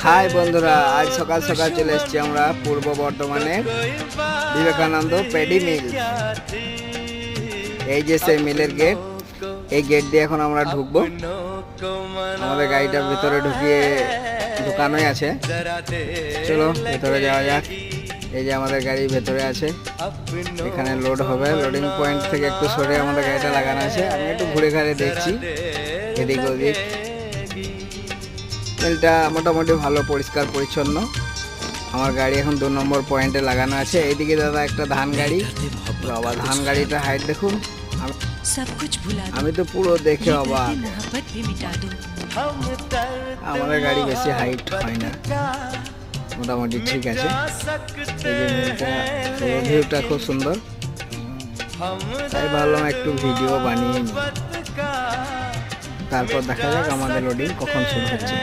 High বন্ধুরা, আজ সকাল সকাল চলে এসেছি আমরা পূর্ব বর্ধমানে বিবেকানন্দ প্যাডি মিল। এই যে সেই মিলের গেট, এই গেট দিয়ে এখন আমরা ঢুকবো। আমাদের গাড়িটা ভিতরে ঢুকানোই আছে, চলো ভেতরে যাওয়া যাক। এই যে আমাদের গাড়ি ভেতরে আছে, এখানে লোড হবে। লোডিং পয়েন্ট থেকে একটু সরে আমাদের গাড়িটা লাগানো আছে। আমি একটু ঘুরে ঘাড়ে দেখছি এদিক ওদিক। মিলটা মোটামুটি ভালো, পরিষ্কার পরিচ্ছন্ন। আমার গাড়ি এখন 2 নম্বর পয়েন্টে লাগানো আছে। এইদিকে দাদা একটা ধান গাড়ি, বাবা ধান গাড়িটা হাইট দেখুন। আমি তো পুরো দেখে অবাক। আমাদের গাড়ি বেশি হাইট হয় না, মোটামুটি ঠিক আছে। এই যে মিলটা, ভিউটা খুব সুন্দর, তাই ভাবলাম একটু ভিডিও বানিয়ে নিই। তারপর দেখা যাক আমাদের লোডিং কখন শুরু হচ্ছে।